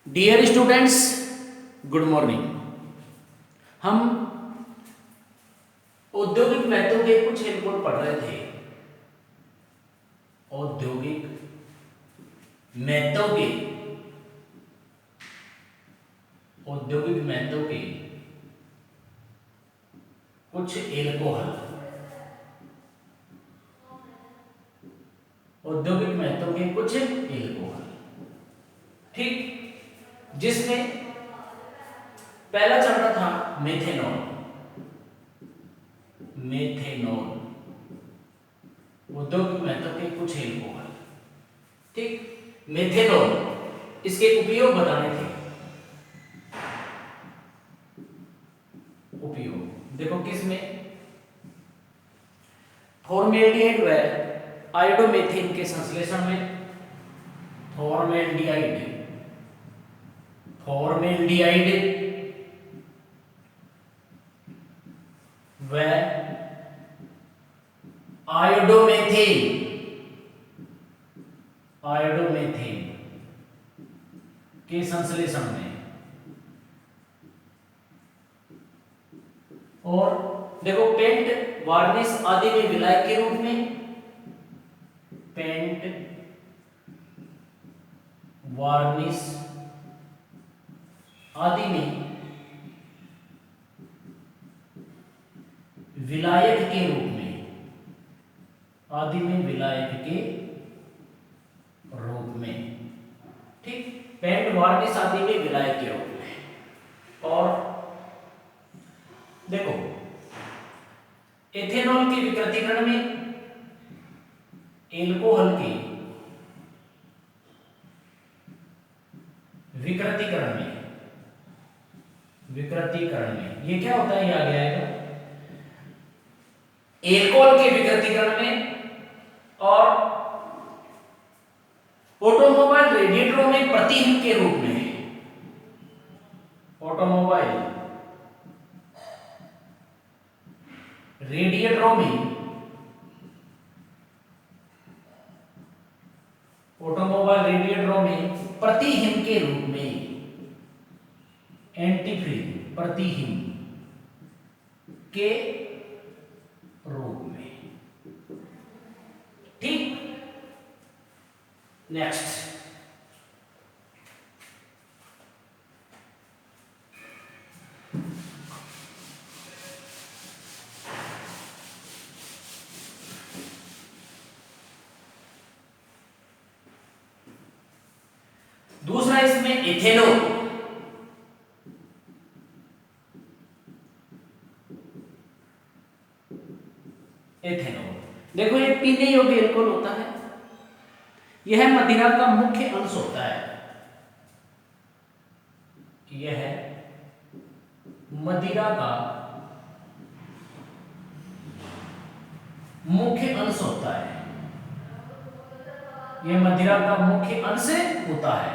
Dear students, good morning. हम औद्योगिक महत्व के कुछ इनपुट पढ़ रहे थे। औद्योगिक महत्व के औद्योगिक महत्व के कुछ एल्कोहल, औद्योगिक महत्व के कुछ एल्कोहल, ठीक। जिसमें पहला चैप्टर था मेथेनॉल। मेथेनॉल औद्योगिक महत्व के कुछ एल्कोहल, ठीक। मेथेनॉल, इसके उपयोग बताने थे। उपयोग देखो किसमें, फॉर्मेल्डिहाइड व आयोडोमेथिन के संश्लेषण में। फॉर्मेल्डिहाइड व आयोडोमेथिन के संश्लेषण में। और देखो पेंट वार्निश आदि में विलायक के रूप में। पेंट वार्निश आदि में विलायक के रूप में। आदि में विलायक के रूप में, ठीक। पेंट वार्निश आदि में विलायक के रूप में। और देखो एथेनॉल के विकृतीकरण में, एल्कोहल के विकृतीकरण में ये क्या होता है, ये आगे आएगा। एल्कोहल के विकृतीकरण में और ऑटोमोबाइल रेडिएटरों में प्रतिहित के रूप में। ऑटोमोबाइल रेडिएटरों में प्रतिहित के रूप में। एंटीफ्रीज प्रतिहित के रूप में, ठीक। नेक्स्ट, दूसरा इसमें इथेनॉल। एथेनॉल देखो ये पीने योग्य एल्कोहल होता है। यह मदिरा का मुख्य अंश होता है। यह मदिरा का मुख्य अंश होता है। यह मदिरा का मुख्य अंश होता है।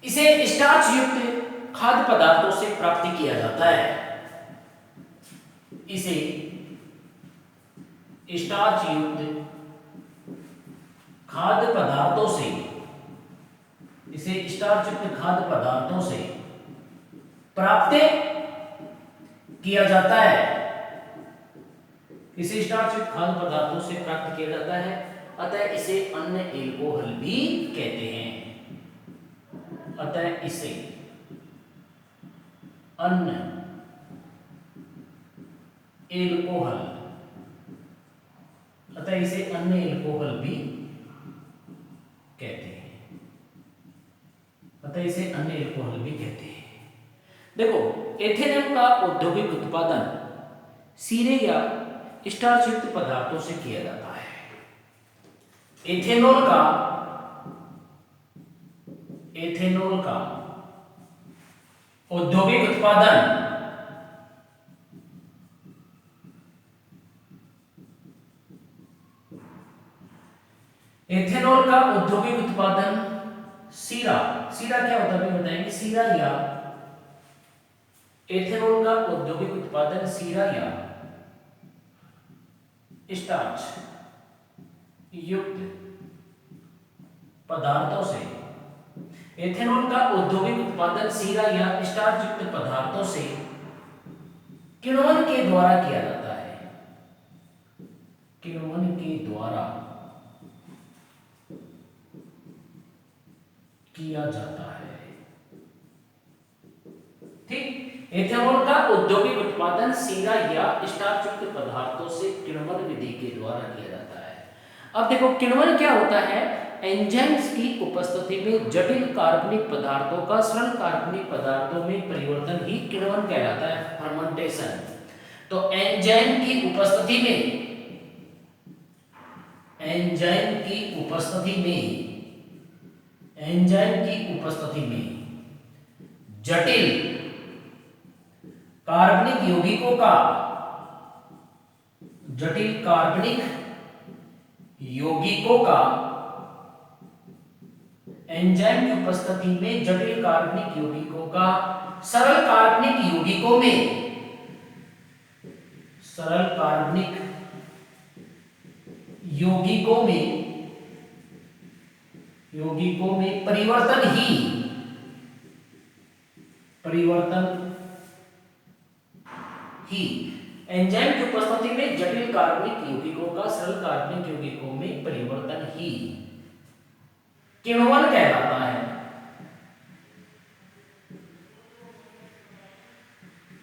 इसे स्टार्च युक्त खाद्य पदार्थों से प्राप्त किया जाता है। इसे स्टार्च युक्त खाद्य पदार्थों से, इसे स्टार्च युक्त खाद्य पदार्थों से प्राप्त किया जाता है। इसे स्टार्च युक्त खाद्य पदार्थों से प्राप्त किया जाता है, अतः इसे अन्य एल्कोहल भी कहते हैं। अतः इसे अन्य एल्कोहल, अतः इसे अन्य एल्कोहल भी कहते हैं। अतः इसे अन्य एल्कोहल भी कहते हैं। देखो एथेनॉल का औद्योगिक उत्पादन सीरे या स्टार्च युक्त पदार्थों से किया जाता है। एथेनॉल का औद्योगिक उत्पादन सीरा क्या होता है बताएंगे। सीरा या एथेनॉल का औद्योगिक उत्पादन सीरा या स्टार्च युक्त पदार्थों से एथेनॉल का औद्योगिक उत्पादन सीरा या स्टार्च युक्त पदार्थों से किण्वन के द्वारा किया जाता है। किण्वन के द्वारा किया जाता है। ठीक, एथेनॉल का औद्योगिक उत्पादन सीरा या स्टार्च युक्त पदार्थों से किण्वन विधि के द्वारा किया जाता है। अब देखो किण्वन क्या होता है, एंजाइम्स की उपस्थिति में जटिल कार्बनिक पदार्थों का सरल कार्बनिक पदार्थों में परिवर्तन ही किण्वन कहलाता है, फर्मेंटेशन। तो एंजाइम की उपस्थिति में, एंजाइम की उपस्थिति में, एंजाइम की उपस्थिति में जटिल कार्बनिक यौगिकों का, जटिल कार्बनिक यौगिकों का, एंजाइम की उपस्थिति में जटिल कार्बनिक यौगिकों का सरल कार्बनिक यौगिकों में, सरल कार्बनिक यौगिकों में परिवर्तन ही, एंजाइम की उपस्थिति में जटिल कार्बनिक यौगिकों का सरल कार्बनिक यौगिकों में परिवर्तन ही किण्वन कहलाता है।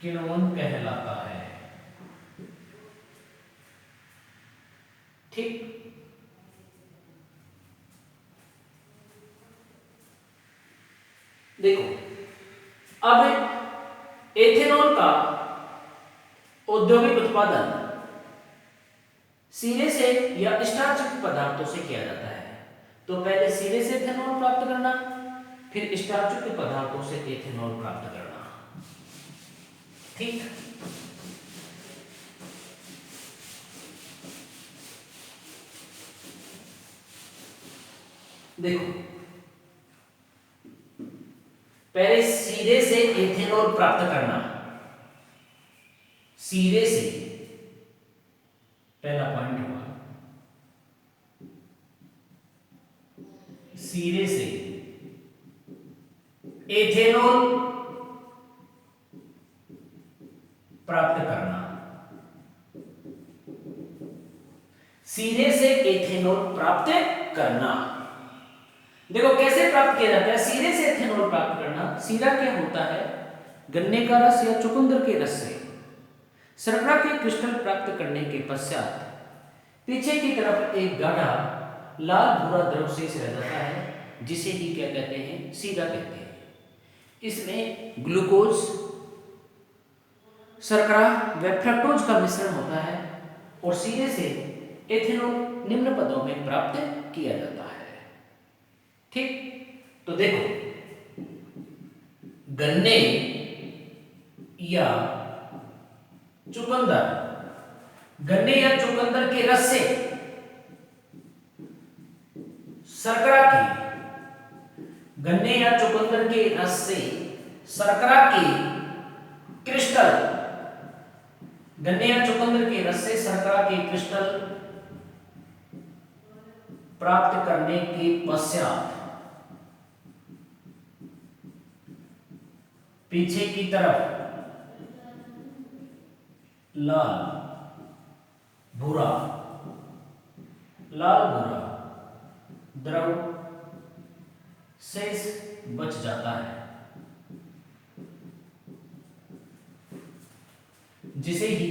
किण्वन कहलाता है। ठीक, देखो अब एथेनॉल का औद्योगिक उत्पादन सीरे से या स्टार्च युक्त पदार्थों से किया जाता है। तो पहले सीरे से एथेनॉल प्राप्त करना, फिर स्टार्च युक्त पदार्थों से एथेनॉल प्राप्त करना। ठीक, देखो पहले सीरे से एथेनॉल प्राप्त करना, सीरे से पहला पॉइंट हुआ, सीरे से एथेनॉल प्राप्त करना, सीरे से एथेनॉल प्राप्त करना। देखो कैसे प्राप्त किया जाता है सीरे से एथेनॉल प्राप्त करना। सीरा क्या होता है, गन्ने का रस या चुकंदर के रस से शर्करा के क्रिस्टल प्राप्त करने के पश्चात पीछे की तरफ एक गाढ़ा लाल भूरा द्रव शेष रह जाता है, जिसे ही क्या कहते हैं, सीरा कहते हैं। इसमें ग्लूकोज, शर्करा व फ्रक्टोज का मिश्रण होता है और सीरे से एथेनॉल निम्न पदों में प्राप्त किया जाता है। ठीक, तो देखो गन्ने या चुकंदर, गन्ने या चुकंदर के रस से शर्करा की, गन्ने या चुकंदर के रस से शर्करा की क्रिस्टल, गन्ने या चुकंदर के रस से शर्करा के क्रिस्टल प्राप्त करने के पश्चात पीछे की तरफ लाल भूरा द्रव शेष बच जाता है, जिसे ही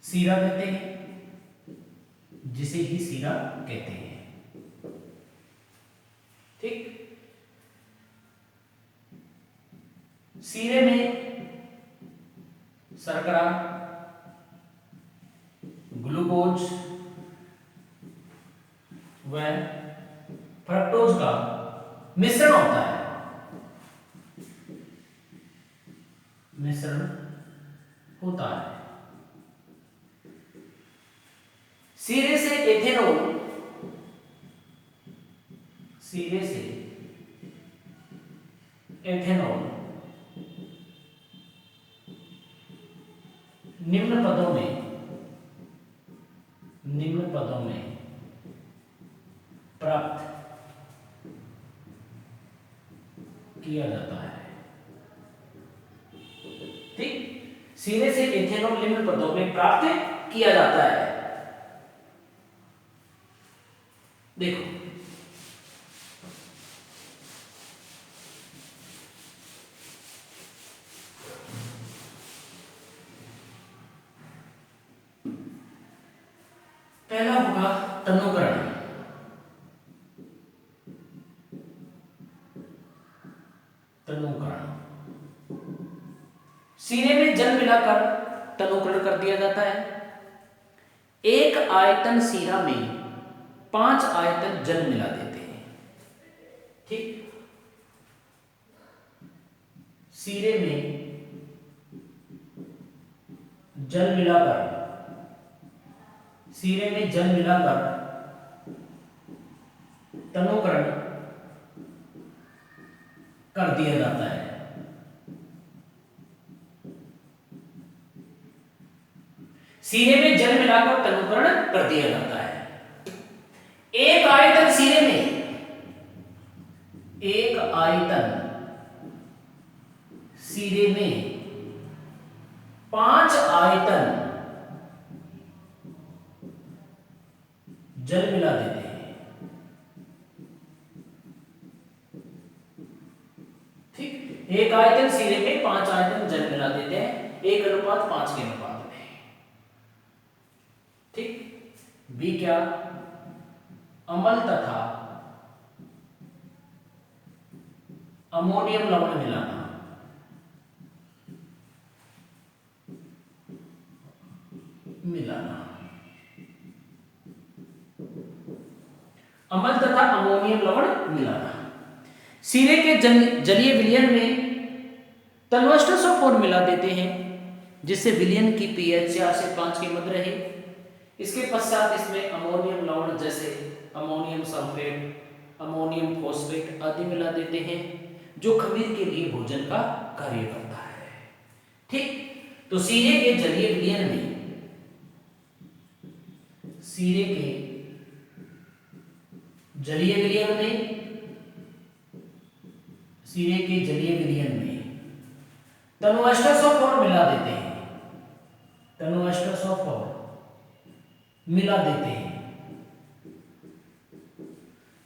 सीरा कहते हैं, जिसे ही सीरा कहते हैं। ठीक, सीरे में शर्करा, ग्लूकोज व फ्रक्टोज का मिश्रण होता है, मिश्रण होता है। सीरे से एथेनॉल, सीरे से एथेनॉल निम्न पदों में प्राप्त किया जाता है। ठीक, सीरे से इथेनॉल निम्न पदों में प्राप्त किया जाता है। देखो पहला होगा तनुकरण। तनुकरण सीरे में जल मिलाकर तनुकरण कर दिया जाता है। एक आयतन सीरा में 5 आयतन जल मिला देते हैं। ठीक, सीरे में जल मिलाकर तनुकरण कर दिया जाता है। सीरे में जल मिलाकर तनुकरण कर दिया जाता है। एक आयतन सीरे में 5 आयतन जल मिला देते हैं। ठीक, एक आयतन सीरे में 5 आयतन जल मिला देते हैं 1:5 के अनुपात में। ठीक, बी क्या, अम्ल तथा अमोनियम लवण मिलाना। अम्ल तथा अमोनियम लवण मिलाना। सीरे के जलीय विलयन में तन्वाष्टोसोफोर मिला देते हैं जिससे विलयन की पीएच 4 से 5 के मध्य रहे। इसके पश्चात इसमें अमोनियम लवण जैसे अमोनियम सल्फेट, अमोनियम फॉस्फेट आदि मिला देते हैं जो खमीर के लिए भोजन का कार्य करता है। ठीक, तो सीरे के जलीय विलयन में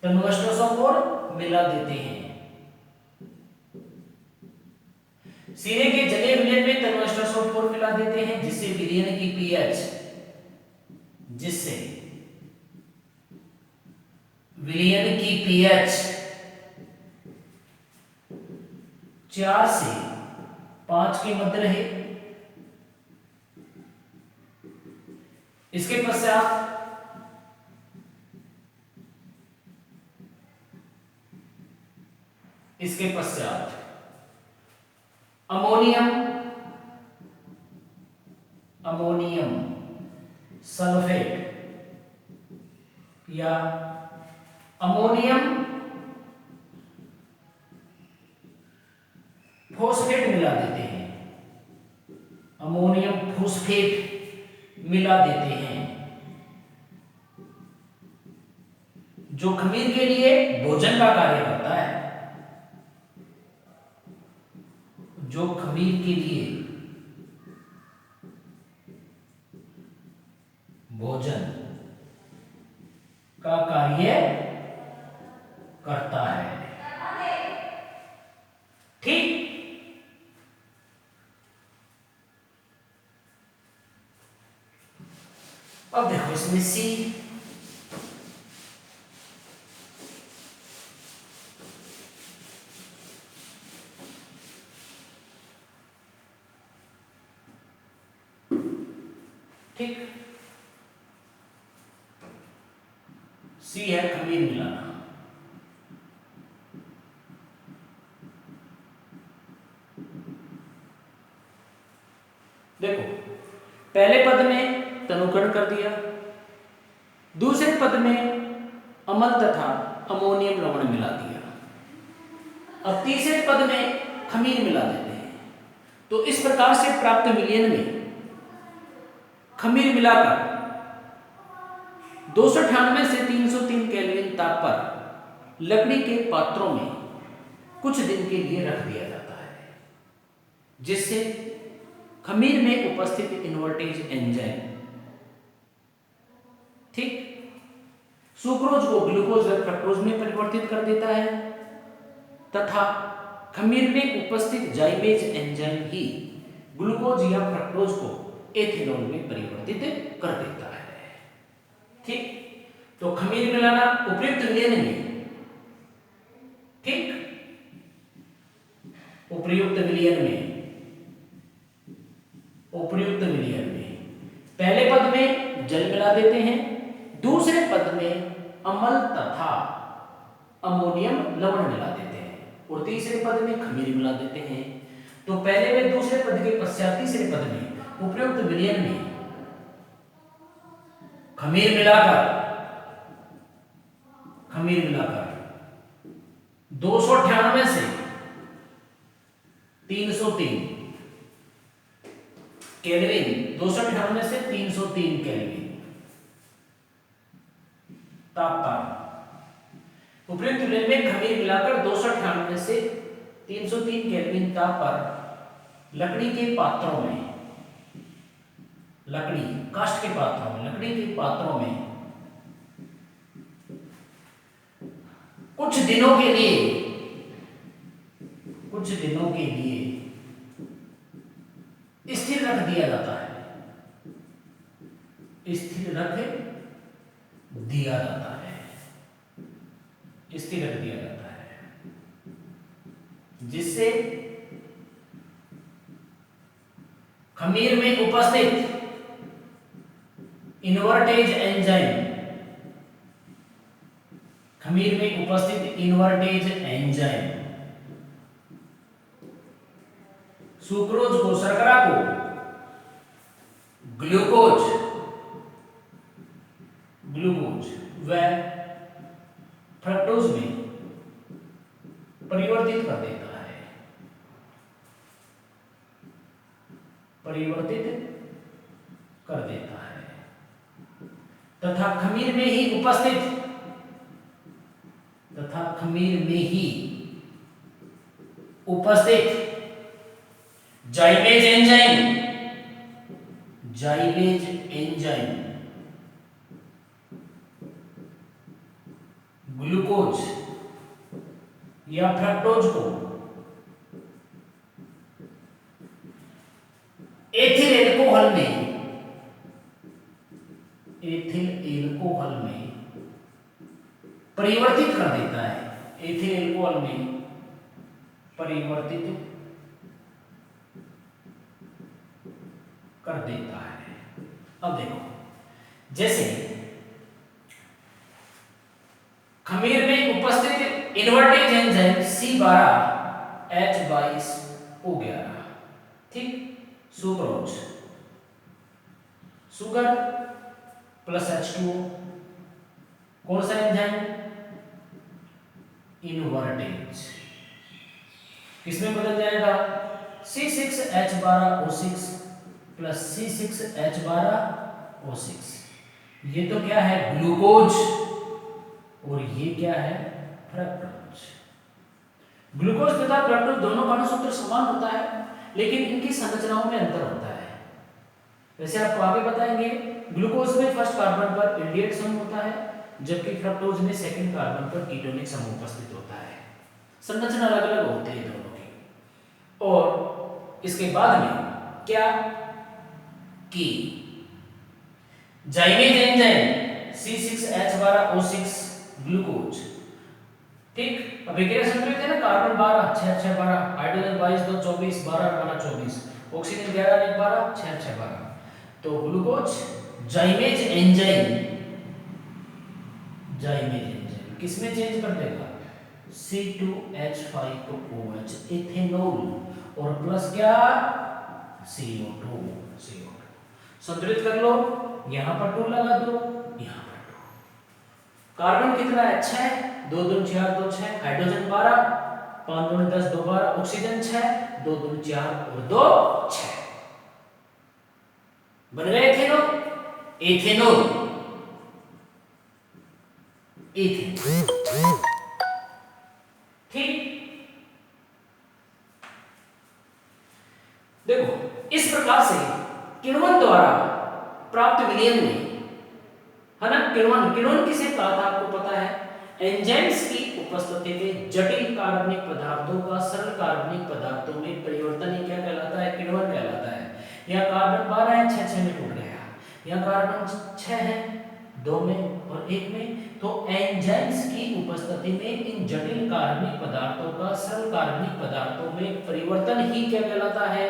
तनुअष्टोसोफोर मिला देते हैं। सीरे के जलीय विलयन में तनुअष्टोसोफोर मिला देते हैं जिससे विलयन की पीएच 4 से 5 के मध्य रहे। इसके पश्चात अमोनियम सल्फेट या अमोनियम फॉस्फेट मिला देते हैं जो खमीर के लिए भोजन का कार्य करता है। भोजन का कार्य करता है। ठीक, अब देखो इसमें सी, ठीक, सी है खमीर मिलाना। देखो पहले पद में तनुकरण कर दिया, दूसरे पद में अम्ल तथा अमोनियम लवण मिला दिया, अब तीसरे पद में खमीर मिला देते हैं। तो इस प्रकार से प्राप्त विलयन में खमीर मिलाकर 298 से 303 केल्विन ताप पर लकड़ी के पात्रों में कुछ दिन के लिए रख दिया जाता है, जिससे खमीर में उपस्थित इन्वर्टेज एंजाइम, ठीक, सुक्रोज को ग्लूकोज व फ्रक्टोज में परिवर्तित कर देता है तथा खमीर में उपस्थित जाइमेज एंजाइम ही ग्लूकोज या फ्रक्टोज को एथेनॉल में परिवर्तित कर देता है। ठीक, तो खमीर मिलाना उपयुक्त विलयन में, ठीक, उपयुक्त विलयन में पहले पद में जल मिला देते हैं, दूसरे पद में अम्ल तथा अमोनियम लवण मिला देते हैं और तीसरे पद में खमीर मिला देते हैं। तो पहले व दूसरे पद के पश्चात तीसरे पद में उपयुक्त विलयन में खमीर मिलाकर 298 से 303 केल्विन, 298 से 303 केल्विन तापमान, उपयुक्त विलयन में खमीर मिलाकर 298 से 303 केल्विन ताप पर लकड़ी के पात्रों में, काष्ठ के पात्रों में, लकड़ी के पात्रों में कुछ दिनों के लिए स्थिर रख दिया जाता है, जिससे खमीर में उपस्थित इन्वर्टेज एंजाइम सुक्रोज को, शर्करा को ग्लूकोज व फ्रक्टोज में परिवर्तित कर देता है, तथा खमीर में ही उपस्थित जाइमेज एंजाइम ग्लूकोज या फ्रक्टोज को एथिल एल्कोहल में परिवर्तित कर देता है, अब देखो, जैसे खमीर में उपस्थित इन्वर्टेज एंजाइम C12H22O11, ठीक, सुक्रोज, शुगर प्लस H2O, कौन सा एंजाइम? इन्वर्टेज, किसमें बदल जाएगा? C6H12O6 प्लस C6H12O6, ये तो क्या है? ग्लूकोज, और ये क्या है? फ्रक्टोज। ग्लूकोज तथा फ्रक्टोज दोनों का सूत्र समान होता है, लेकिन इनकी संरचनाओं में अंतर होता है। वैसे आपको आगे बताएंगे, ग्लूकोज में फर्स्ट कार्बन पर एल्डिहाइड समूह होता है, जबकि फ्रक्टोज में सेकंड कार्बन पर कीटोनिक समूह उपस्थित होता है। संरचना अलग अलग होती है दोनों की। और इसके बाद में क्या कि जाइमेज एंजाइम C6H12O6 ग्लूकोज, ठीक, अभिक्रिया संतुलित है ना, कार्बन 12 6 6 12, हाइड्रोजन 22 2 24 12 12 24, ऑक्सीजन 11 1 12 6 6 12। तो ग्लूकोज जाइमेज एंजाइम किसमें चेंज कर देगा? C2H5 को OH, इथेनॉल, और प्लस क्या? CO2। संतुलित कर लो, यहां पर 2 लगा दो, यहां पर 2। कार्बन कितना है? 6, 2 2 4 2 6, हाइड्रोजन 12, 5 2 10 2 12, ऑक्सीजन 6, 2 2 4 और 2 6, बन गए एथेनॉल। ठीक, एंजाइम्स की उपस्थिति में जटिल कार्बनिक पदार्थों का सरल कार्बनिक पदार्थों में परिवर्तन ही क्या कहलाता है? किण्वन कहलाता है। यहाँ कार्बन 12 है, 6 में टूट गया। यहाँ कार्बन 6 है, 2 में और 1 में। तो एंजाइम्स की उपस्थिति में इन जटिल कार्बनिक पदार्थों का सरल कार्बनिक पदार्थों में परिवर्तन ही क्या कहलाता है?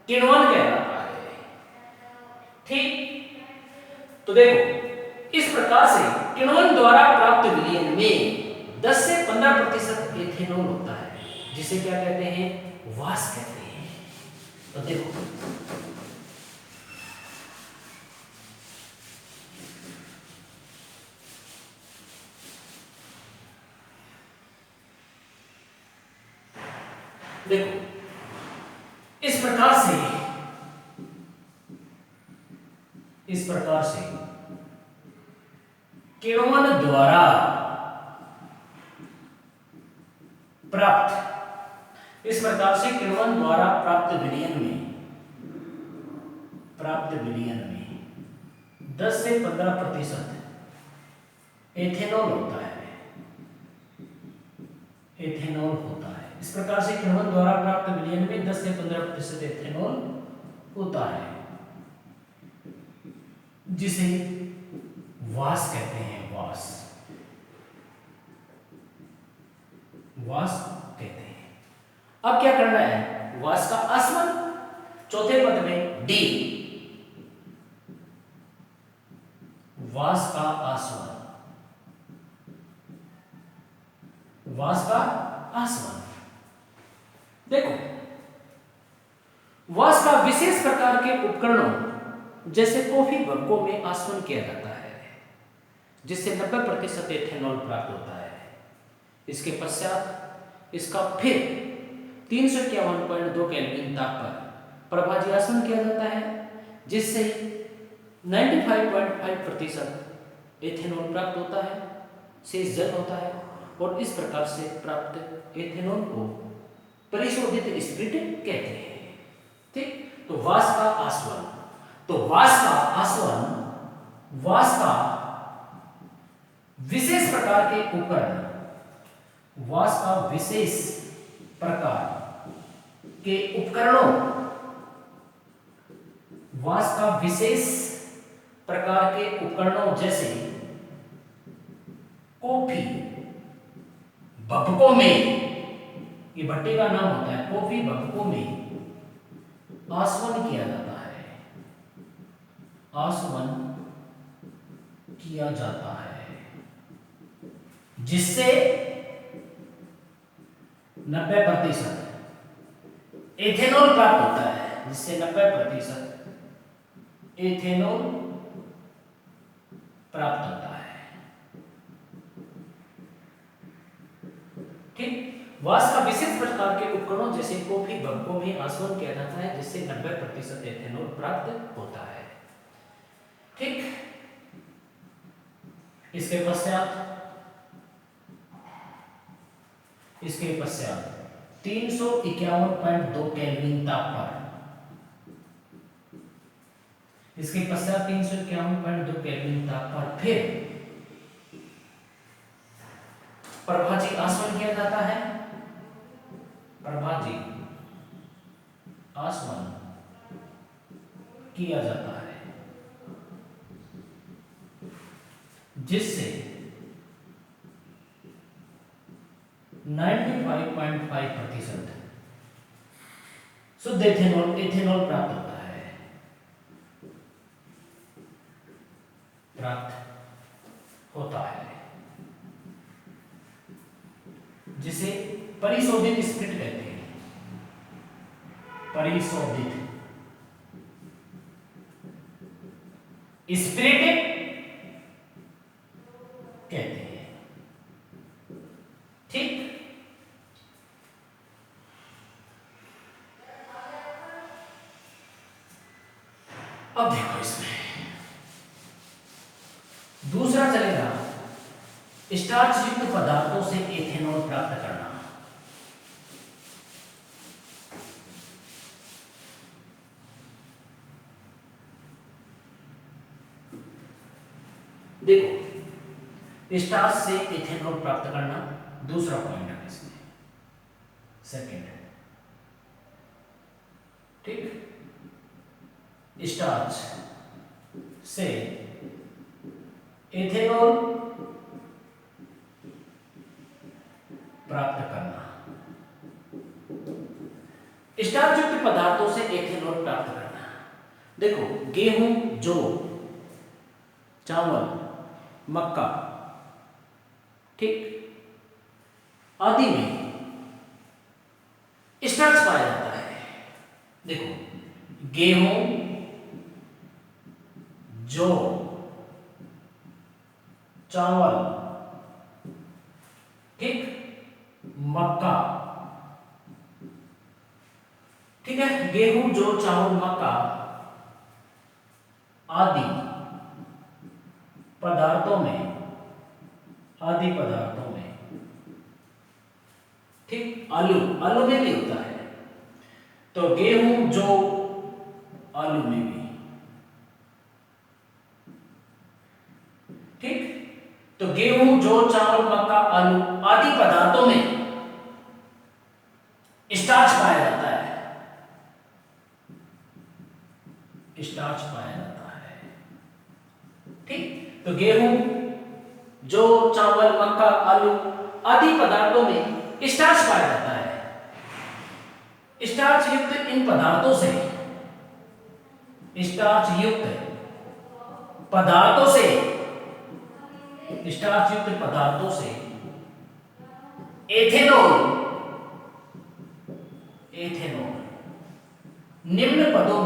किण्वन कहलाता है। ठीक, तो देखो इस प्रकार से किण्वन द्वारा प्राप्त विलयन में 10 से 15% एथेनॉल होता है, जिसे क्या कहते हैं? वाष्प कहते हैं। तो देखो इस प्रकार से किण्वन द्वारा प्राप्त विलयन में 10 से 15% एथेनॉल होता है। इस प्रकार से किण्वन द्वारा प्राप्त विलयन में 10 से 15% एथेनॉल होता है, जिसे वाष्प कहते हैं। वाष्प कहते हैं। अब क्या करना है? वाष्प का आसवन, चौथे पद में डी, वाष्प का आसवन। देखो वाष्प का विशेष प्रकार के उपकरणों जैसे कॉफी बग्गों में आसवन किया जाता है, जिससे 90% एथेनॉल प्राप्त होता है। इसके पश्चात इसका फिर 351.2 केल्विन ताप पर प्रभाजी आसवन किया जाता है, जिससे 95.5% एथेनॉल प्राप्त होता है, शेष जल होता है। और इस प्रकार से प्राप्त एथेनॉल को परिशोधित स्पिरिट कहते हैं। ठीक, तो वाष्प का आसवन, वाष्प का विशेष प्रकार के उपकरण, वाष्प का विशेष प्रकार के उपकरणों, जैसे कॉफी भपकों में, ये भट्टी का नाम होता है, कॉफी भपकों में आसवन किया जाता है, जिससे 90% एथेनॉल प्राप्त होता है, जिससे 90% एथेनॉल प्राप्त होता है। ठीक, वाष्प का विशेष प्रकार के उपकरणों जैसे कॉफी बग्गों में आसवन किया जाता है, जिससे 90% एथेनॉल प्राप्त होता है। ठीक, इसके पश्चात 351.2 केल्विन ताप पर, फिर प्रभाजी आसवन किया जाता है। जिससे 95.5% शुद्ध एथेनॉल प्राप्त होता है, जिसे परिशोधित स्पिरिट कहते हैं। परिशोधित स्पिरिट कहते हैं। ठीक, अब देखो इसमें दूसरा चलेगा, स्टार्च युक्त पदार्थों से एथेनॉल प्राप्त करना। देखो स्टार्च से इथेनॉल प्राप्त करना दूसरा पॉइंट है इसमें, सेकंड। ठीक, स्टार्च से इथेनॉल प्राप्त करना, स्टार्च युक्त पदार्थों से इथेनॉल प्राप्त करना। देखो गेहूं, जौ, चावल, मक्का, ठीक, आदि में स्टार्च पाया जाता है। देखो गेहूं, जौ, चावल, ठीक, मक्का, ठीक है, गेहूं, जौ, चावल, मक्का आदि पदार्थों में, ठीक, आलू, आलू में भी होता है, तो गेहूं, जौ, आलू में भी, ठीक, तो गेहूं, जौ, चावल, मक्का, आलू आदि पदार्थों में स्टार्च पाया जाता है, स्टार्च पाया जाता है, ठीक, तो गेहूं, जौ, चावल, मक्का, आलू आदि पदार्थों में स्टार्च पाया जाता है। स्टार्च युक्त इन पदार्थों से, स्टार्च युक्त पदार्थों से, स्टार्च युक्त पदार्थों से एथेनॉल, एथेनॉल निम्न पदों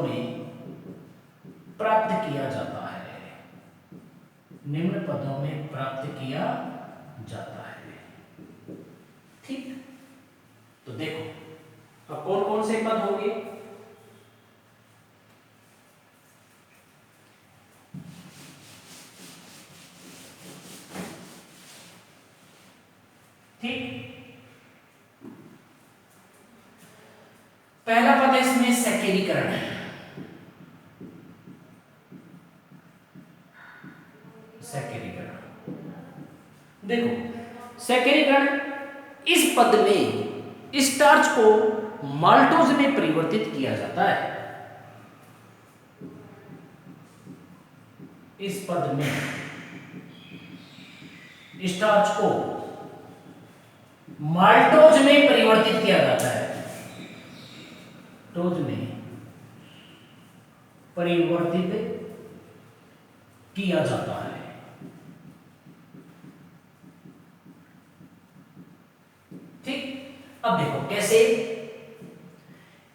में प्राप्त किया जाता है, निम्न पदों में प्राप्त किया जाता है। ठीक, तो देखो अब कौन कौन से पद होंगे। ठीक, पहला पद है इसमें सैकरीकरण है, सैकरीकरण। देखो सैकरीकरण, इस पद में स्टार्च को माल्टोज में परिवर्तित किया जाता है, इस पद में स्टार्च को माल्टोज में परिवर्तित किया जाता है, टोज में परिवर्तित किया जाता है। ठीक, अब देखो कैसे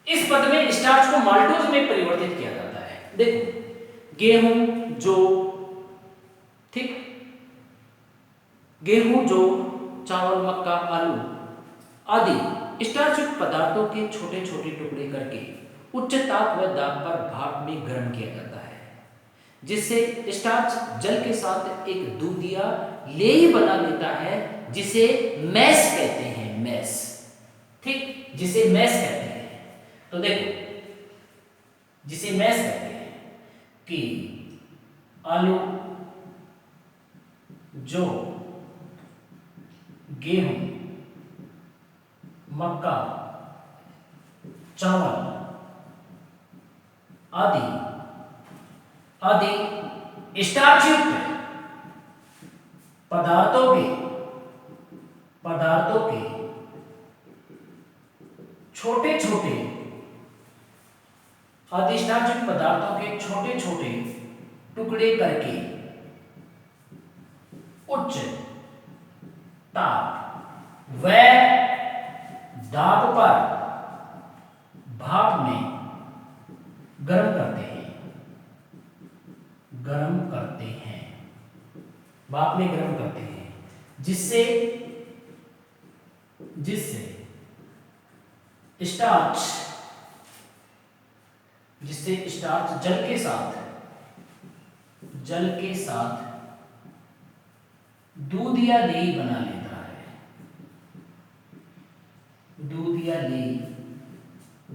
इस पद में स्टार्च को माल्टोज में परिवर्तित किया जाता है। देखो गेहूं, जौ, ठीक, गेहूं, जौ, चावल, मक्का, आलू आदि स्टार्च युक्त पदार्थों के छोटे छोटे टुकड़े करके उच्च ताप व दाब पर भाप में गर्म किया जाता है, जिससे स्टार्च जल के साथ एक दूधिया लेई बना लेता है, जिसे मैस कहते हैं, मैस। ठीक, जिसे मैस कहते हैं। तो देखो जिसे मैस कहते हैं कि आलू, जौ, गेहूं, मक्का, चावल आदि स्टार्च युक्त पदार्थों के छोटे छोटे स्टार्च युक्त पदार्थों के छोटे छोटे टुकड़े करके उच्च ताप व दाब पर भाप में गर्म करते हैं, भाप में गर्म करते हैं, जिससे स्टार्च जल के साथ दूधिया लेई बना लेता है, दूधिया लेई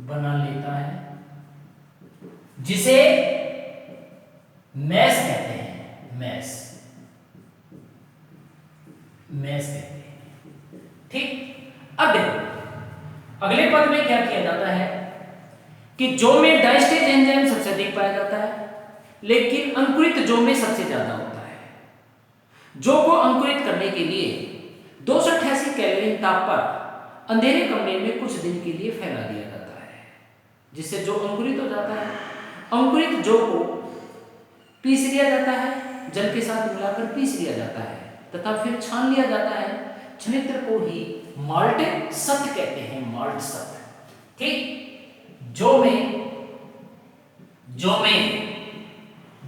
बना लेता है, जिसे मैस कहते हैं, मैस कहते हैं। ठीक, अब देखो अगले पद में क्या किया जाता है कि जौ में डाइस्टेज एंजाइम सबसे अधिक पाया जाता है, लेकिन अंकुरित जौ में सबसे ज्यादा होता है। जौ को अंकुरित करने के लिए 288 केल्विन ताप पर अंधेरे कमरे में कुछ दिन के लिए फैला दिया जाता है, जिससे जौ अंकुरित हो जाता है। अंकुरित जौ को पीस लिया जाता है, जल के साथ मिलाकर पीस लिया जाता है तथा फिर छान लिया जाता है। छनित्र को ही माल्ट सत्व कहते हैं, माल्ट सत्व। ठीक, जौ में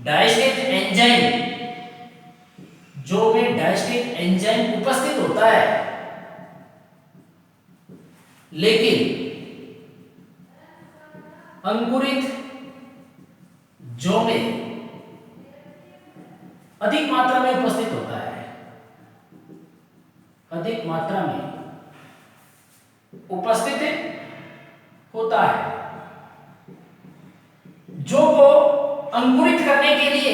डाइस्टेज एंजाइम उपस्थित होता है, लेकिन अंकुरित जौ में अधिक मात्रा में उपस्थित होता है, अधिक मात्रा में उपस्थित होता है। जौ को अंकुरित करने के लिए,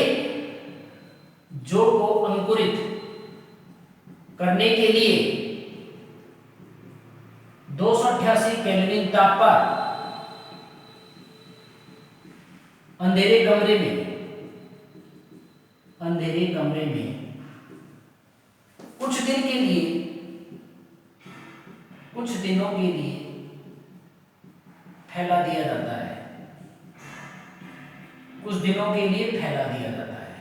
जौ को अंकुरित करने के लिए 288 केल्विन ताप पर अंधेरे कमरे में कुछ दिनों के लिए फैला दिया जाता है, कुछ दिनों के लिए फैला दिया जाता है।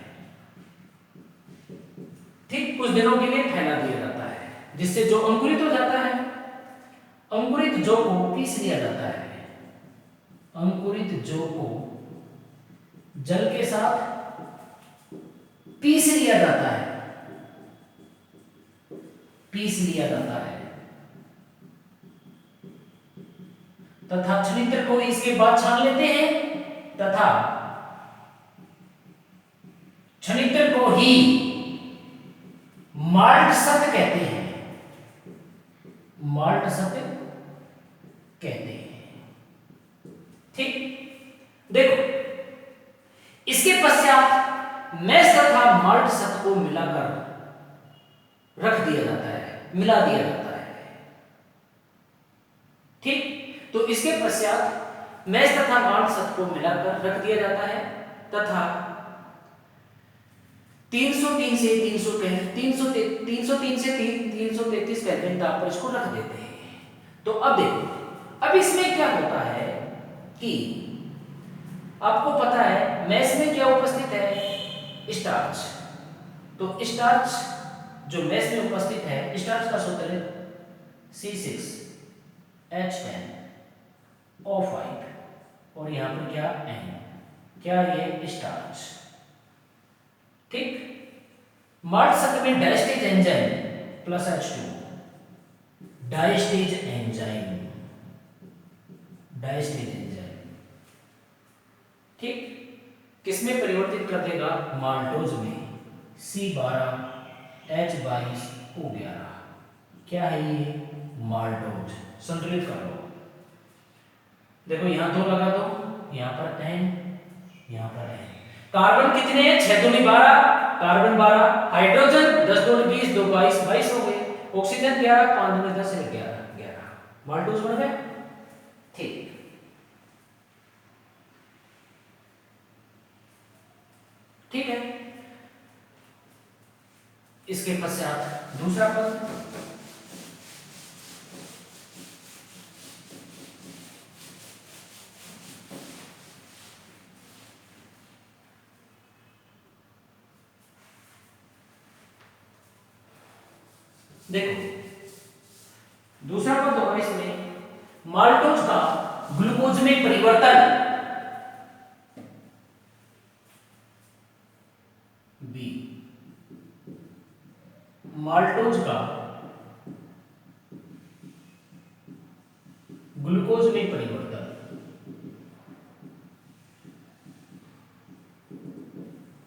ठीक, कुछ दिनों के लिए फैला दिया जाता है, जिससे जो अंकुरित हो जाता है। अंकुरित जौ को पीस लिया जाता है, अंकुरित जौ को जल के साथ पीस लिया जाता है, तथा छनित्र को इसके बाद छान लेते हैं तथा छनित्र को ही माल्ट सत्व कहते हैं, माल्ट सत्व कहते हैं। ठीक, देखो इसके पश्चात मैस तथा माल्ट सत्व को मिलाकर रख दिया जाता है, मिला दिया जाता है। ठीक, तो इसके पश्चात मैस तथा माल्ट सत्व को मिलाकर रख दिया जाता है तथा 303 से 333 केल्विन ताप पर इसको रख देते हैं। तो अब देखो, अब इसमें क्या होता है कि आपको पता है मैस में क्या उपस्थित है, स्टार्च। तो स्टार्च जो मैस में उपस्थित है, स्टार्च का सूत्र है C6H10O5 और यहां पर क्या N, क्या ये स्टार्च। ठीक, माल्ट सत्व में diastase enzyme plus H2, diastase enzyme. ठीक, किसमें परिवर्तित कर देगा, माल्टोज में, C12H22O11। क्या है ये, माल्टोज। संतुलित कर लो, देखो यहां 2 लगा दो, यहां पर N, यहां पर N। कार्बन कितने हैं, 6 दूनी 12, कार्बन 12, हाइड्रोजन 10 दूनी 20, 2 22, 22 हो गए। ऑक्सीजन 11, 5 दूनी 10, 11। माल्टोज बन गए। ठीक, ठीक है। इसके पश्चात दूसरा पद, देखो दूसरा पद होगा इसमें माल्टोज का ग्लूकोज में परिवर्तन, बी, माल्टोज का ग्लूकोज में परिवर्तन।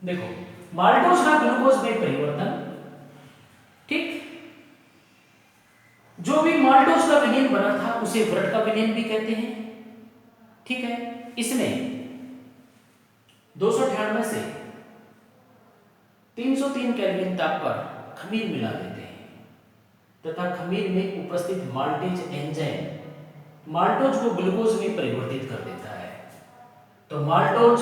देखो माल्टोज का ग्लूकोज में परिवर्तन, ठीक, जो भी माल्टोज का विलयन बना था उसे व्रत का विलयन भी कहते हैं। ठीक है, इसमें 298 से 303 केल्विन ताप पर खमीर मिला देते हैं। तथा खमीर में उपस्थित माल्टेज एंजाइम माल्टोज को ग्लूकोज में परिवर्तित कर देता है। तो माल्टोज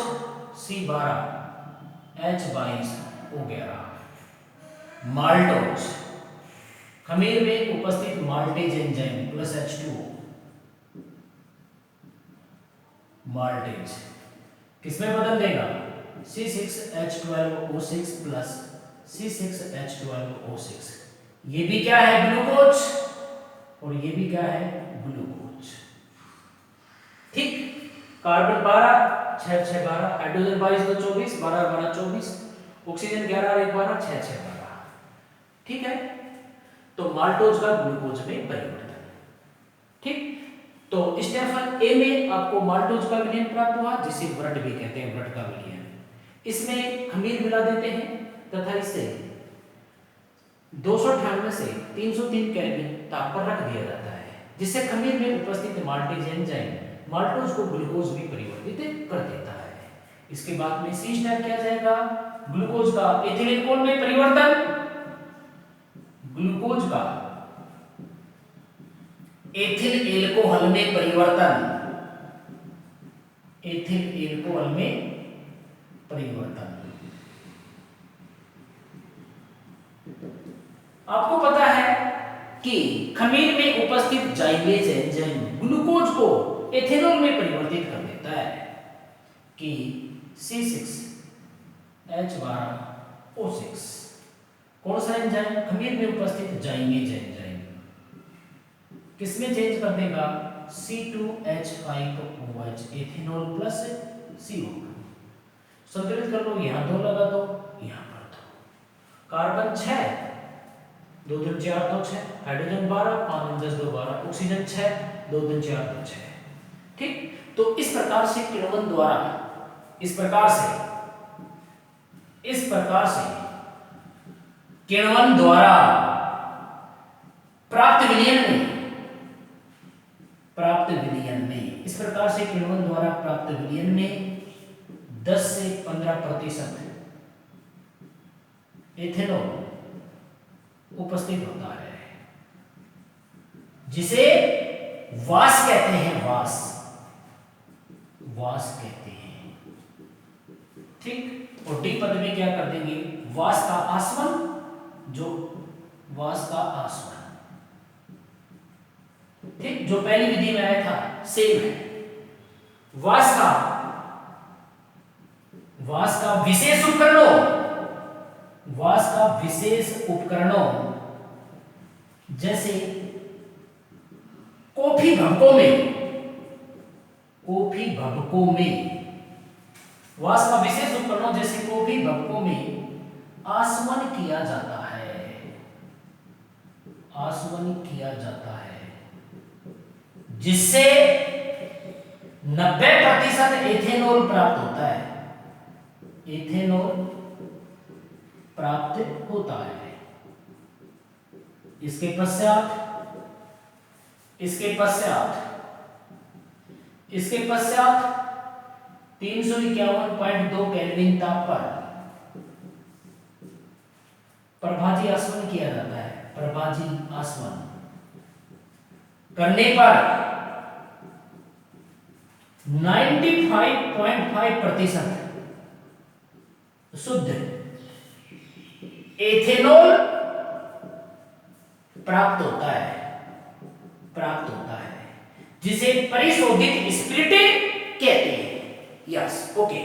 C12H22O11, माल्टोज खमीर में उपस्थित maltase enzyme plus H2O, maltase किसमें बदल देगा, C6H12O6 प्लस C6H12O6। ये भी क्या है, ग्लूकोज, और ये भी क्या है, ग्लूकोज। ठीक, कार्बन 12 6 6 12, हाइड्रोजन 22 2 24, 12 12 24, ऑक्सीजन 11 1 12, 6 6 12। ठीक है, तो माल्टोज का ग्लूकोज में परिवर्तन। ठीक, तो स्टेफन ए में आपको माल्टोज का विलयन प्राप्त हुआ, जिसे व्रट भी कहते हैं, व्रट का विलयन। इसमें खमीर मिला देते हैं तथा इसे 298 से 303 केल्विन ताप पर रख दिया जाता है, जिससे खमीर में उपस्थित माल्टेज एंजाइम माल्टोज को ग्लूकोज में परिवर्तित कर देता है। इसके बाद में सी स्टेप किया जाएगा, ग्लूकोज का एथिल एल्कोहल में परिवर्तन, ग्लूकोज का एथिल एल्कोहल में परिवर्तन, एथिल एल्कोहल में परिवर्तन। आपको पता है कि खमीर में उपस्थित जाइलेज एंजाइम ग्लूकोज को एथेनॉल में परिवर्तित कर देता है कि C6H12O6। कौन सा एंजाइम, खमीर में उपस्थित जाइलेज एंजाइम किसमें चेंज कर देगा, C2H5OH, एथेनॉल प्लस CO2। संतुलित कर लो, यहां 2 लगा दो, यहां पर 2, कार्बन 6 2 3 4 2 6, हाइड्रोजन 12 5 10 2 12, ऑक्सीजन 6 2 3 4 2 6। ठीक, तो इस प्रकार से किण्वन द्वारा, इस प्रकार से किण्वन द्वारा प्राप्त विलयन में इस प्रकार से किण्वन द्वारा प्राप्त विलयन में 10 से 15% एथेनॉल उपस्थित होता है, जिसे वास कहते हैं, वास कहते हैं। ठीक, और डी पद में क्या कर देंगे, वास का आसवन, ठीक, जो पहली विधि में आया था सेम है। वास का विशेष उपकरणों जैसे कॉफी भबकों में वास का विशेष उपकरणों जैसे कॉफी भबकों में आसवन किया जाता है, जिससे 90% एथेनॉल प्राप्त होता है। इसके पश्चात 351.2 केल्विन ताप पर प्रभाजी आसवन किया जाता है। प्रभाजी आसवन करने पर 95.5% शुद्ध एथेनॉल प्राप्त होता है, जिसे परिशोधित स्पिरिट कहते हैं। Yes, okay.